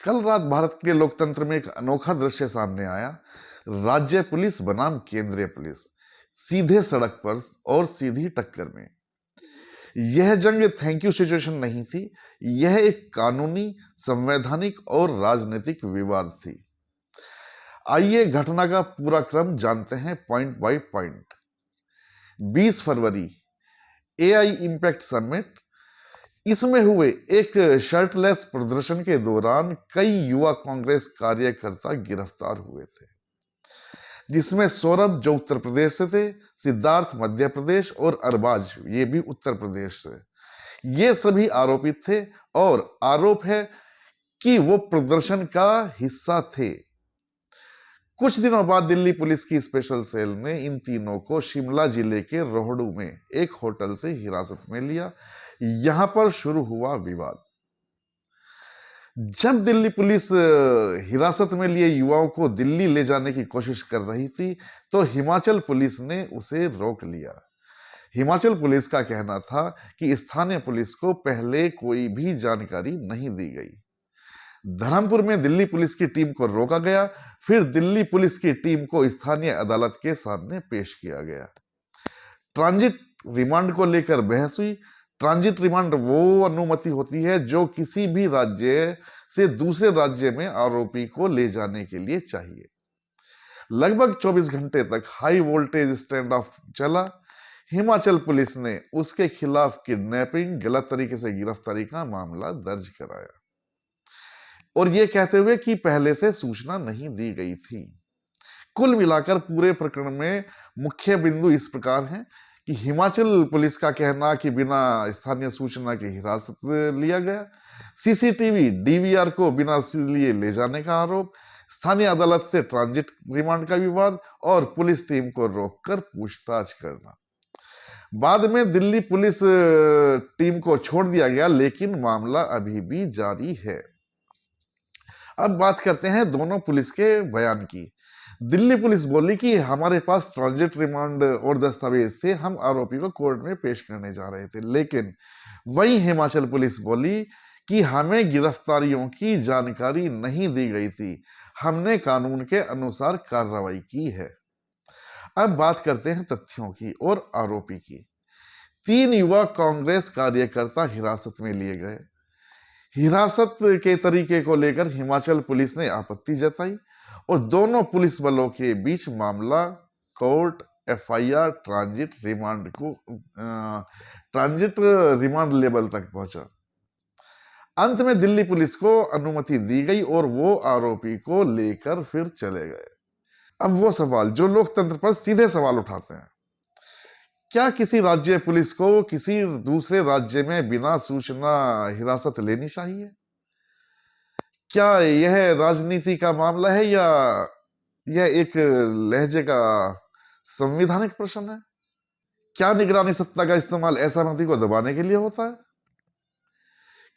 कल रात भारत के लोकतंत्र में एक अनोखा दृश्य सामने आया। राज्य पुलिस बनाम केंद्रीय पुलिस सीधे सड़क पर और सीधी टक्कर में। यह जंग थैंक यू सिचुएशन नहीं थी, यह एक कानूनी, संवैधानिक और राजनीतिक विवाद थी। आइए घटना का पूरा क्रम जानते हैं point by point. 20 February AI impact summit. इसमें हुए एक शर्टलेस प्रदर्शन के दौरान कई युवा कांग्रेस कार्यकर्ता गिरफ्तार हुए थे, जिसमें सौरभ जो उत्तर प्रदेश से थे, सिद्धार्थ मध्य प्रदेश और अरबाज ये भी उत्तर प्रदेश से। ये सभी आरोपित थे और आरोप है कि वो प्रदर्शन का हिस्सा थे। कुछ दिनों बाद दिल्ली पुलिस की स्पेशल सेल ने इन तीनों को शिमला जिले के रोहड़ू में एक होटल से हिरासत में लिया। यहां पर शुरू हुआ विवाद। जब दिल्ली पुलिस हिरासत में लिए युवाओं को दिल्ली ले जाने की कोशिश कर रही थी, तो हिमाचल पुलिस ने उसे रोक लिया। हिमाचल पुलिस का कहना था कि स्थानीय पुलिस को पहले कोई भी जानकारी नहीं दी गई। धर्मपुर में दिल्ली पुलिस की टीम को रोका गया, फिर दिल्ली पुलिस की टीम को स्थानीय अदालत के सामने पेश किया गया। ट्रांजिट रिमांड को लेकर बहस हुई। ट्रांजिट रिमांड वो अनुमति होती है जो किसी भी राज्य से दूसरे राज्य में आरोपी को ले जाने के लिए चाहिए। लगभग 24 घंटे तक हाई वोल्टेज स्टैंड ऑफ चला। हिमाचल पुलिस ने उसके खिलाफ किडनैपिंग, गलत तरीके से गिरफ्तारी का मामला दर्ज कराया और यह कहते हुए कि पहले से सूचना नहीं दी गई थी। कुल मिलाकर पूरे प्रकरण में मुख्य बिंदु इस प्रकार हैं कि हिमाचल पुलिस का कहना कि बिना स्थानीय सूचना की हिरासत लिया गया, सीसीटीवी डीवीआर को बिना लिए ले जाने का आरोप, स्थानीय अदालत से ट्रांजिट रिमांड का विवाद और पुलिस टीम को रोककर पूछताछ करना। बाद में दिल्ली पुलिस टीम को छोड़ दिया गया, लेकिन मामला अभी भी जारी है। अब बात करते हैं दोनों पुलिस के बयान की। दिल्ली पुलिस बोली कि हमारे पास ट्रांजिट रिमांड और दस्तावेज थे, हम आरोपी को कोर्ट में पेश करने जा रहे थे। लेकिन वहीं हिमाचल पुलिस बोली कि हमें गिरफ्तारियों की जानकारी नहीं दी गई थी, हमने कानून के अनुसार कार्रवाई की है। अब बात करते हैं तथ्यों की और आरोपी की। 3 युवा कांग्रेस कार्यकर्ता हिरासत में लिए गए। हिरासत के तरीके को लेकर हिमाचल पुलिस ने आपत्ति जताई और दोनों पुलिस बलों के बीच मामला court, FIR, transit remand level तक पहुंचा। अंत में दिल्ली पुलिस को अनुमति दी गई और वो आरोपी को लेकर फिर चले गए। अब वो सवाल जो लोकतंत्र पर सीधे सवाल उठाते हैं, क्या किसी राज्य पुलिस को किसी दूसरे राज्य में बिना सूचना हिरासत लेनी चाहिए? क्या यह राजनीति का मामला है या यह एक लहजे का संवैधानिक प्रश्न है? क्या निगरानी सत्ता का इस्तेमाल असहमति को दबाने के लिए होता है?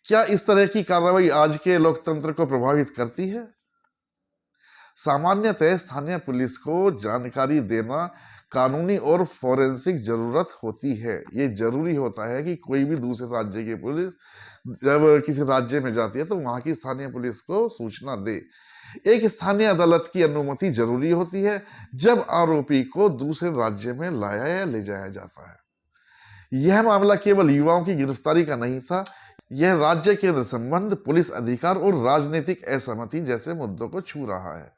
क्या इस तरह की कार्रवाई आज के लोकतंत्र को प्रभावित करती है? सामान्यतः स्थानीय पुलिस को जानकारी देना कानूनी और फोरेंसिक जरूरत होती है। ये जरूरी होता है कि कोई भी दूसरे राज्य की पुलिस जब किसी राज्य में जाती है तो वहां की स्थानीय पुलिस को सूचना दे। एक स्थानीय अदालत की अनुमति जरूरी होती है जब आरोपी को दूसरे राज्य में लाया या ले जाया जाता है। यह मामला केवल युवाओं की गिरफ्तारी का नहीं था, यह राज्य केंद्र संबंध, पुलिस अधिकार और राजनीतिक असहमति जैसे मुद्दों को छू रहा है।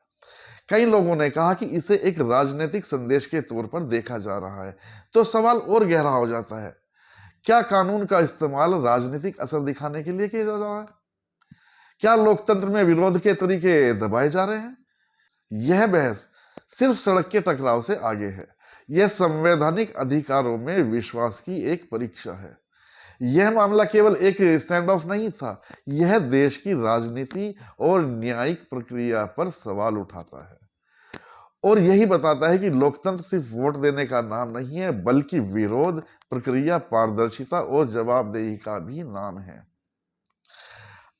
कई लोगों ने कहा कि इसे एक राजनीतिक संदेश के तौर पर देखा जा रहा है। तो सवाल और गहरा हो जाता है, क्या कानून का इस्तेमाल राजनीतिक असर दिखाने के लिए किया जा रहा है? क्या लोकतंत्र में विरोध के तरीके दबाए जा रहे हैं? यह बहस सिर्फ सड़क के टकराव से आगे है। यह संवैधानिक अधिकारों में विश्वास की एक परीक्षा है। यह मामला केवल एक स्टैंड ऑफ नहीं था, यह देश की राजनीति और न्यायिक प्रक्रिया पर सवाल उठाता है और यही बताता है कि लोकतंत्र सिर्फ वोट देने का नाम नहीं है, बल्कि विरोध, प्रक्रिया, पारदर्शिता और जवाबदेही का भी नाम है।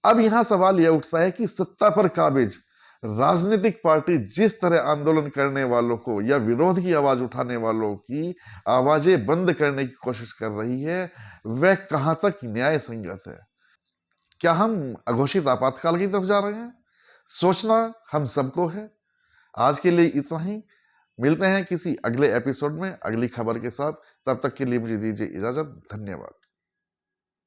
अब यहां सवाल यह उठता है कि सत्ता पर काबिज राजनीतिक पार्टी जिस तरह आंदोलन करने वालों को या विरोध की आवाज उठाने वालों की आवाजें बंद करने की कोशिश कर रही है, वह कहां तक न्याय संगत है? क्या हम अघोषित आपातकाल की तरफ जा रहे हैं? सोचना हम सबको है। आज के लिए इतना ही। मिलते हैं किसी अगले एपिसोड में अगली खबर के साथ। तब तक के लिए मुझे दीजिए इजाजत। धन्यवाद।